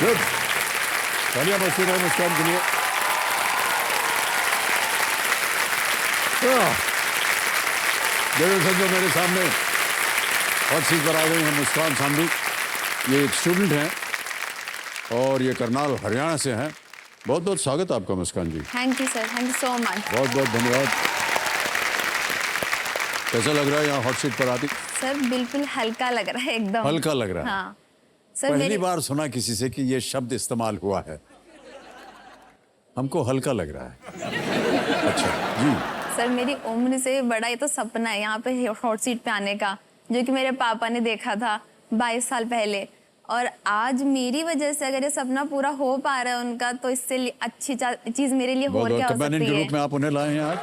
Good, चलिए मस्ती रहे मुस्कान के लिए। देखो समझो मेरे सामने हर चीज पर आ गई है मुस्कान सांधू। ये एक स्टूडेंट हैं और ये करनाल हरियाणा से हैं। बहुत बहुत स्वागत आपका Muskan ji. Thank you sir, thank you so much. बहुत बहुत धन्यवाद। कैसा लग रहा है यहाँ हॉट सीट पर आती? सर बिल्कुल हल्का लग रहा है, एकदम हल्का लग रहा है। हाँ सर, पहली बार सुना किसी से कि ये शब्द इस्तेमाल हुआ है। हमको हल्का लग रहा है। अच्छा जी। सर मेरी उम्र से बड़ा ये तो सपना है यहाँ पे हॉट सीट पे आने का, जो कि मेरे पापा ने देखा था 22 साल पहले, और आज मेरी वजह से अगर ये सपना पूरा हो पा रहा है उनका, तो इससे अच्छी चीज मेरे लिए और क्या हो सकती के है। रूप में आप उन्हें लाए हैं आज।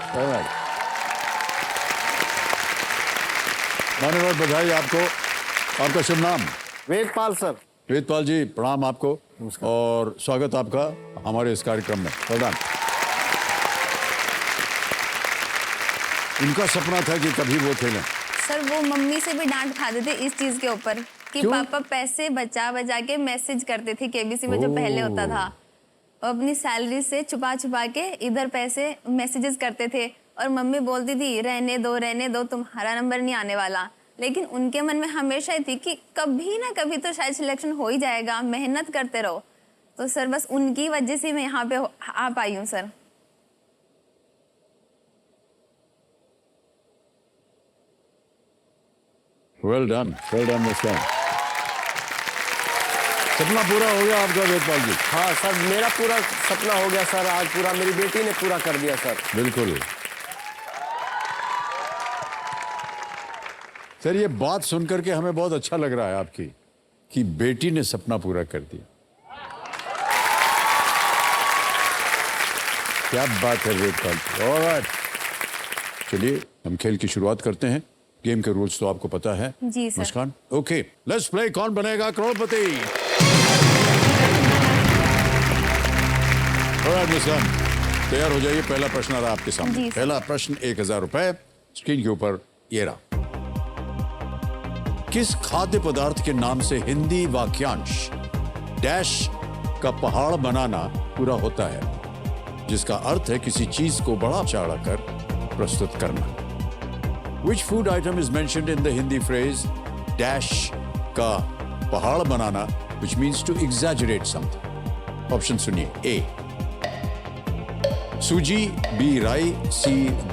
धन्यवाद, बधाई आपको। आपका शुभ नाम? वेदपाल सर। वेदपाल जी प्रणाम आपको और स्वागत आपका हमारे इस कार्यक्रम में। प्रधान, इनका सपना था कि कभी वो खेलें। सर वो मम्मी से भी डांट खाते थे इस चीज के ऊपर कि क्यों? पापा पैसे बचा बचा के मैसेज करते थे केबीसी में, जो पहले होता था। और अपनी सैलरी से छुपा छुपा के इधर पैसे मैसेजेस करते थे, और मम्मी बोलती थी रहने दो तुम्हारा नंबर नहीं आने वाला। लेकिन उनके मन में हमेशा ही थी कि कभी ना कभी तो शायद सिलेक्शन हो ही जाएगा, मेहनत करते रहो। तो सर बस उनकी वजह से मैं यहाँ पे आ पाई हूँ सर। वेल डन मुस्कान। सपना पूरा हो गया आपका वेदपाल जी? हाँ सर, मेरा पूरा सपना हो गया सर। आज पूरा मेरी बेटी ने पूरा कर दिया सर। बिल्कुल सर, ये बात सुनकर के हमें बहुत अच्छा लग रहा है आपकी कि बेटी ने सपना पूरा कर दिया। क्या बात है वेदपाल जी। ऑलराइट, चलिए हम खेल की शुरुआत करते हैं। गेम के रूल्स तो आपको पता है जी sir. Muskan? Okay, let's play Kaun Banega Crorepati. Alright मुस्कान, तैयार हो जाइए। पहला प्रश्न आ रहा है आपके सामने। पहला प्रश्न 1000 रुपए स्क्रीन के ऊपर ये रहा। किस खाद्य पदार्थ के नाम से हिंदी वाक्यांश डैश का पहाड़ बनाना पूरा होता है, जिसका अर्थ है किसी चीज को बड़ा चढ़ा कर प्रस्तुत करना? Which food item is mentioned in the Hindi phrase dash का पहाड़ बनाना, which means to exaggerate something? Option सुनिए। A सूजी, B राई, C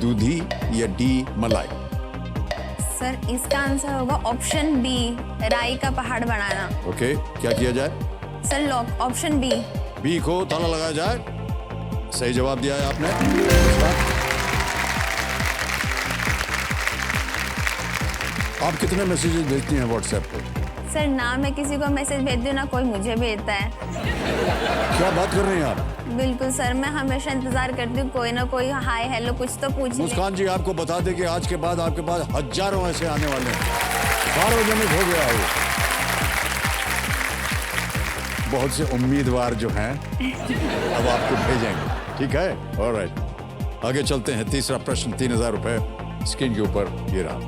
दूधी या D मलाई? सर इसका आंसर होगा ऑप्शन बी, राई का पहाड़ बनाना। ओके, क्या किया जाए? Sir lock option B. B को ताला लगाया जाए। सही जवाब दिया है आपने। आप कितने मैसेजेस भेजती हैं व्हाट्सएप पर? सर ना मैं किसी को मैसेज भेजती हूँ, ना कोई मुझे भेजता है। क्या बात कर रहे हैं आप? बिल्कुल सर, मैं हमेशा इंतजार करती हूँ कोई ना कोई हाय हेलो कुछ तो पूछ ले। मुस्कान जी आपको बता दें कि आज के बाद आपके पास हजारों ऐसे आने वाले हैं। सार्वजनिक हो गया है। बहुत से उम्मीदवार जो हैं अब आपको भेजेंगे, ठीक है? ऑलराइट, आगे चलते हैं। तीसरा प्रश्न 3000 रुपए स्क्रीन के ऊपर ये रहा।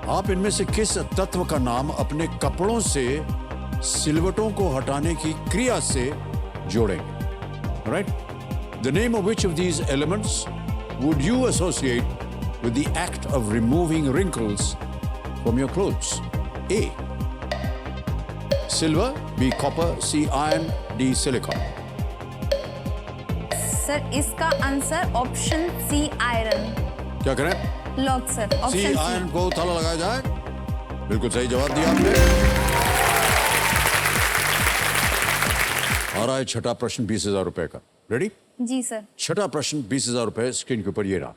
आप इनमें से किस तत्व का नाम अपने कपड़ों से सिलवटों को हटाने की क्रिया से जोड़ेंगे? Right, the name of which of these elements would you associate with the act of removing wrinkles from your clothes? A silver, B copper, C iron, D silicon? Sir इसका आंसर ऑप्शन सी आयरन। क्या करें? Lock sir, C option iron को ताला लगाया जाए। बिल्कुल सही जवाब दिया आपने। आ रहा है छठा प्रश्न 20,000 रुपए का। रेडी? जी सर। छठा प्रश्न 20,000 रुपए स्क्रीन के ऊपर ये रहा।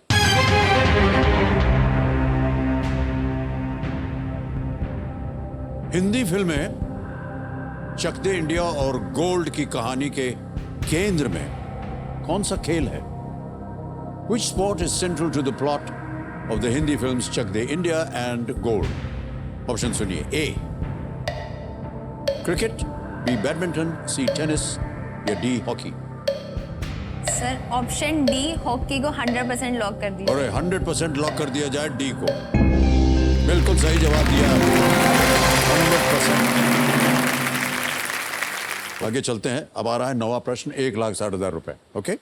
हिंदी फिल्में चक दे इंडिया और गोल्ड की कहानी के केंद्र में कौन सा खेल है? Which sport is central to the plot of the Hindi films Chak De India and Gold? Option सुनिए। A cricket, B badminton, C tennis या D hockey? Sir option D hockey को 100% लॉक कर दिया। और 100% लॉक कर दिया जाए D को। बिल्कुल सही जवाब दिया 100%। आगे चलते हैं। अब आ रहा है नवा प्रश्न, 1,60,000 रुपए। ओके,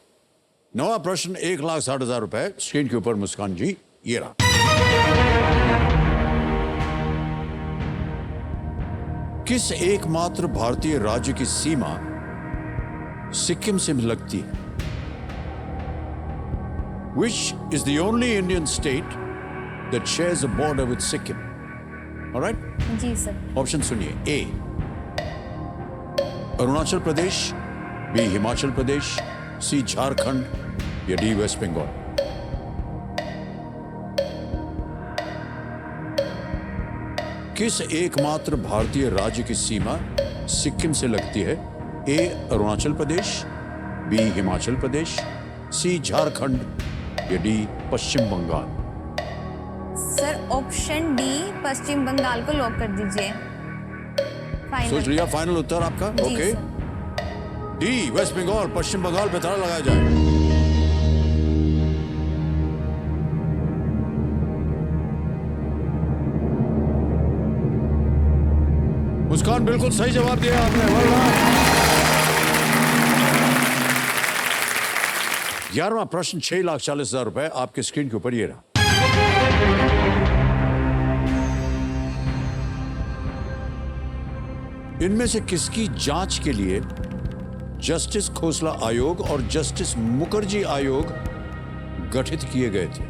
नवा प्रश्न 1,60,000 रुपए। स्क्रीन के ऊपर मुस्कान जी ये रहा। किस एकमात्र भारतीय राज्य की सीमा सिक्किम से लगती है? Which is the only Indian state that shares a border with Sikkim? All right? जी सर। ऑप्शन सुनिए। A Arunachal Pradesh, B Himachal Pradesh, C Jharkhand या डी वेस्ट बंगाल। किस एकमात्र भारतीय राज्य की सीमा सिक्किम से लगती है? ए अरुणाचल प्रदेश, बी हिमाचल प्रदेश, सी झारखंड या डी पश्चिम बंगाल। सर ऑप्शन डी पश्चिम बंगाल को लॉक कर दीजिए। सोच फाइनल। लिया फाइनल उत्तर आपका? जी okay, sir. D West Bengal, Paschim Bengal पे ताला लगाया जाए। मुस्कान बिल्कुल सही जवाब दिया आपने। well done। 11वां प्रश्न 6,40,000 रुपए आपके स्क्रीन के ऊपर ये रहा। इनमें से किसकी जांच के लिए जस्टिस खोसला आयोग और जस्टिस मुखर्जी आयोग गठित किए गए थे?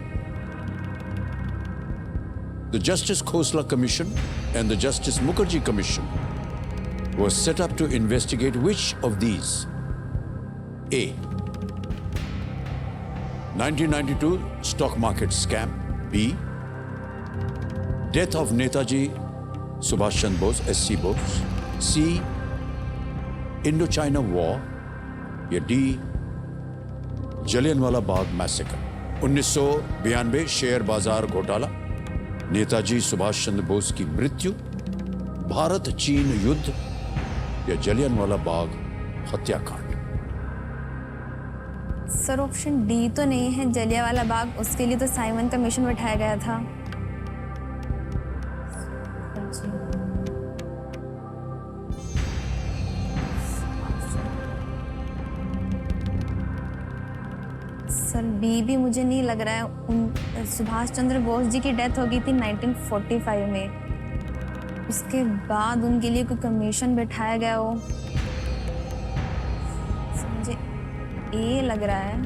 The Justice Khosla Commission and the Justice Mukherjee Commission was set up to investigate which of these? A. 1992 stock market scam. B. Death of Netaji Subhash Chandra Bose, SC Bose. C. Indo-China War. या D. Jallianwala Bagh massacre. 1992 share बाजार घोटाला, नेताजी सुभाष चंद्र बोस की मृत्यु, भारत चीन युद्ध या जलियांवाला बाग हत्याकांड। Sir option D तो नहीं है, जलियांवाला बाग, उसके लिए तो साइमन कमीशन बैठाया गया था। सर बी भी मुझे नहीं लग रहा है। सुभाष चंद्र बोस जी की डेथ हो गई थी 1945 में, उसके बाद उनके लिए कोई कमीशन बैठाया गया हो। सर मुझे ए लग रहा है।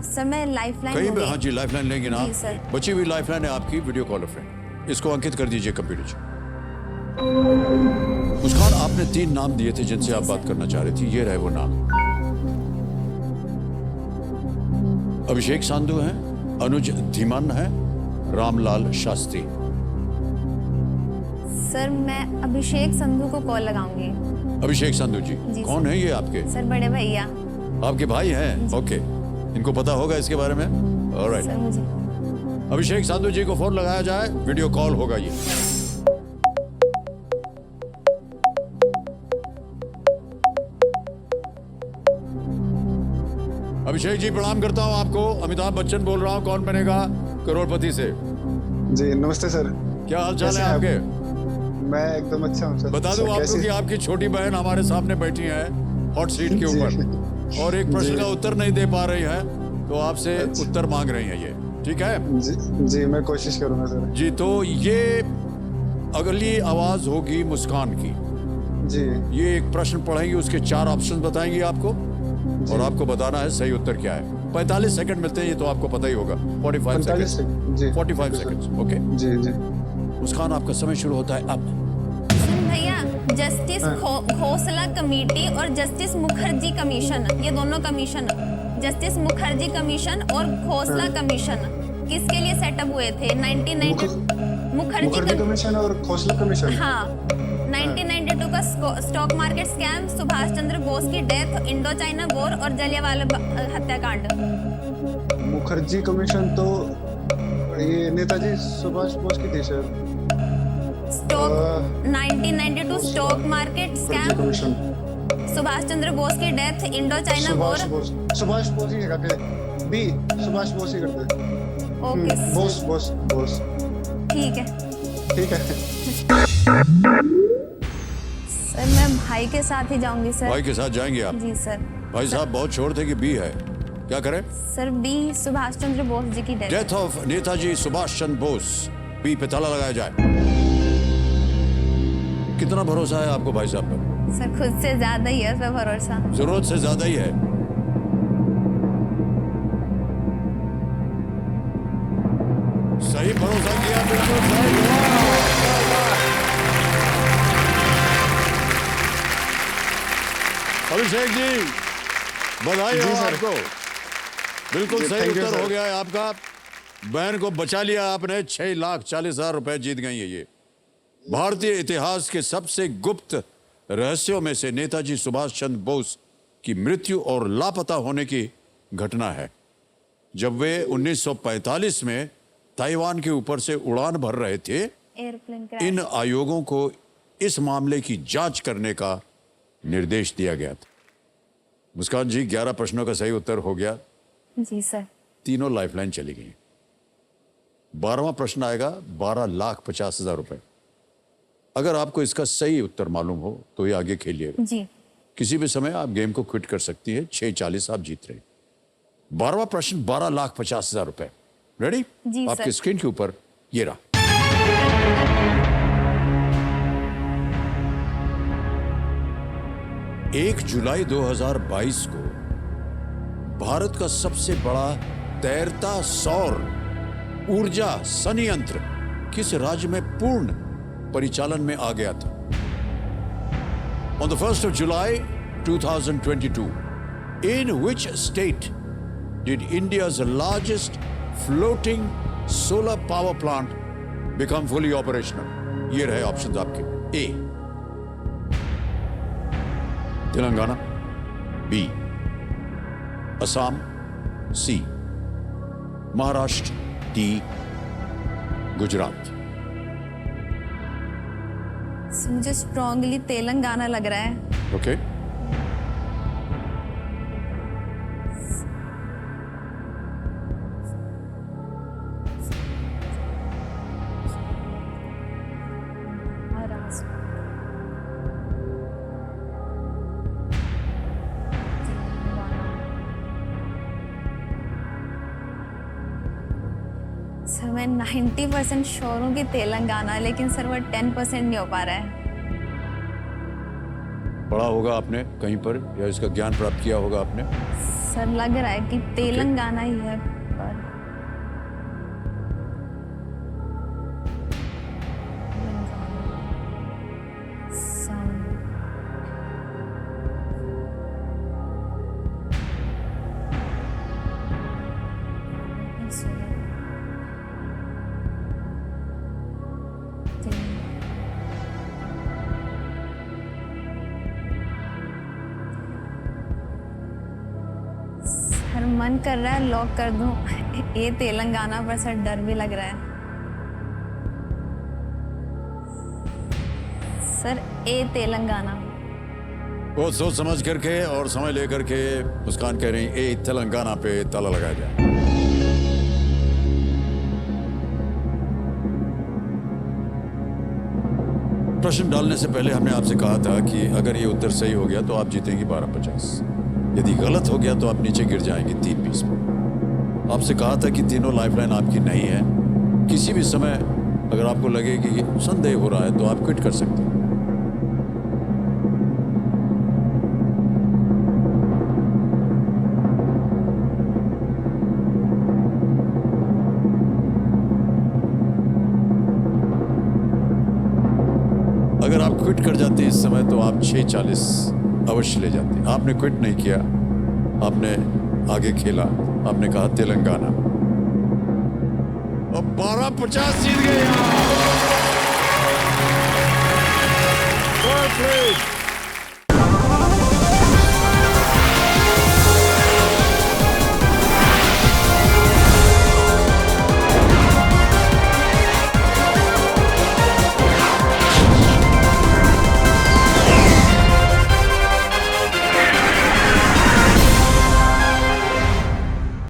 सर मैं लाइफलाइन कहीं भी, हाँ जी लाइफलाइन लेंगे ना जी, सर। बची हुई लाइफलाइन है आपकी वीडियो कॉल फ्रेंड, इसको अंकित कर दीजिए कंप्यूटर से। मुस्कान आपने 3 नाम दिए थे जिनसे आप बात करना चाह रही थी, ये रहे वो नाम। अभिषेक सांधु हैं, अनुज धीमान है, रामलाल शास्त्री। सर मैं अभिषेक संधू को कॉल लगाऊंगी। अभिषेक संधू जी जी, कौन सर। है ये आपके? सर बड़े भैया। आपके भाई हैं? ओके, इनको पता होगा इसके बारे में। ऑलराइट, सर मुझे अभिषेक संधू जी को फोन लगाया जाए, वीडियो कॉल होगा ये। अभिषेक जी प्रणाम करता हूं आपको, अमिताभ बच्चन बोल रहा हूं, कौन बनेगा करोड़पति से। जी नमस्ते सर। क्या हाल चाल कैसे है हैं आप? आपके? मैं एकदम अच्छा हूँ सर। बता दूं सर, आपको कैसे? कि आपकी छोटी बहन हमारे सामने बैठी है हॉट सीट के जी। ऊपर और एक प्रश्न जी। का उत्तर नहीं दे पा रही है, तो आपसे अच्छा। उत्तर मांग रही है ये, ठीक है जी मैं कोशिश करूंगा सर। जी। तो ये अगली आवाज होगी मुस्कान की। जी ये एक प्रश्न पढ़ेंगे, उसके 4 ऑप्शन बताएंगे आपको और आपको बताना है सही उत्तर क्या है। 45 सेकंड मिलते हैं, ये तो आपको पता ही होगा। 45 सेकंड। जी 45 सेकंड। ओके जी जी मुस्कान, आपका समय शुरू होता है अब। सुन भैया, जस्टिस खोसला कमेटी और जस्टिस मुखर्जी कमीशन, ये दोनों कमीशन, जस्टिस मुखर्जी कमीशन और खोसला कमीशन किसके लिए सेटअप हुए थे? 1990 मुखर्जी कमीशन और खोसला कमीशन। हाँ, 1992 का stock market scam, Subhash Chandra Bose की डेथ, इंडो चाइना वॉर और जलियांवाला हत्याकांड। मुखर्जी कमीशन तो ये नेताजी सुभाष बोस की थी sir. Stock 1992 stock market Mukherjee scam, commission. Subhash Chandra Bose की death, Indo China war. Subhash Bose ही करते। बी सुभाष बोस ही करते। ओके बोस बोस बोस। ठीक है। ठीक है। सर मैं भाई के साथ ही जाऊंगी सर। भाई के साथ जाएंगे आप? जी सर। भाई साहब बहुत छोड़ थे कि बी है, क्या करें? सर बी, सुभाष चंद्र बोस जी की death of Netaji Subhash Chandra Bose, B पे ताला लगाया जाए। कितना भरोसा है आपको भाई साहब पर? सर खुद से ज्यादा ही है उस पर भरोसा। जरूरत से ज्यादा ही है। सही भरोसा किया, बिल्कुल सही। अभिषेक जी बधाई हो आपको, बिल्कुल जी, सही thank you, उत्तर sir। हो गया है आपका। बहन को बचा लिया आपने, 6,40,000 रुपए जीत गई है। ये भारतीय इतिहास के सबसे गुप्त रहस्यों में से नेताजी सुभाष चंद्र बोस की मृत्यु और लापता होने की घटना है। जब वे 1945 में ताइवान के ऊपर से उड़ान भर रहे थे, एयरप्लेन इन क्रैश। आयोगों को इस मामले की जांच करने का निर्देश दिया गया था। मुस्कान जी 11 प्रश्नों का सही उत्तर हो गया, जी सर। तीनों लाइफलाइन चली गई। 12वां प्रश्न आएगा 12,50,000 रुपए। अगर आपको इसका सही उत्तर मालूम हो तो ये आगे खेलिएगा। जी किसी भी समय आप गेम को क्विट कर सकती है। 6,40 आप जीत रहे। 12वां प्रश्न 12,50,000 रुपए। रेडी? जी, आपके सर। स्क्रीन के ऊपर ये रहा। 1 जुलाई 2022 को भारत का सबसे बड़ा तैरता सौर ऊर्जा संयंत्र किस राज्य में पूर्ण परिचालन में आ गया था? On the 1st of July 2022, in which state did India's largest floating solar power plant become fully operational? ये रहे ऑप्शंस आपके। ए तेलंगाना, बी असम, सी महाराष्ट्र, डी गुजरात। सर, मुझे स्ट्रांगली तेलंगाना लग रहा है। ओके सर मैं 90% श्योर हूँ कि तेलंगाना, लेकिन सर वो 10% नहीं हो पा रहा है। पढ़ा होगा आपने कहीं पर या इसका ज्ञान प्राप्त किया होगा आपने? सर लग रहा है कि तेलंगाना ही है पर सर मन कर रहा है लॉक कर दूं ये तेलंगाना, पर सर डर भी लग रहा है। सर ए तेलंगाना। बहुत सोच समझ करके और समय लेकर के मुस्कान कह रही ए तेलंगाना पे ताला लगाया जाए। प्रश्न डालने से पहले हमने आपसे कहा था कि अगर ये उत्तर सही हो गया तो आप जीतेंगी 12,50। यदि गलत हो गया तो आप नीचे गिर जाएंगे 3,20 में। आपसे कहा था कि तीनों लाइफलाइन आपकी नहीं है। किसी भी समय अगर आपको लगे कि संदेह हो रहा है तो आप क्विट कर सकते हैं। अगर आप क्विट कर जाते इस समय तो आप 6,40 अवश्य ले जाते। आपने क्विट नहीं किया, आपने आगे खेला, आपने कहा तेलंगाना और 12,50 जीत गए आप।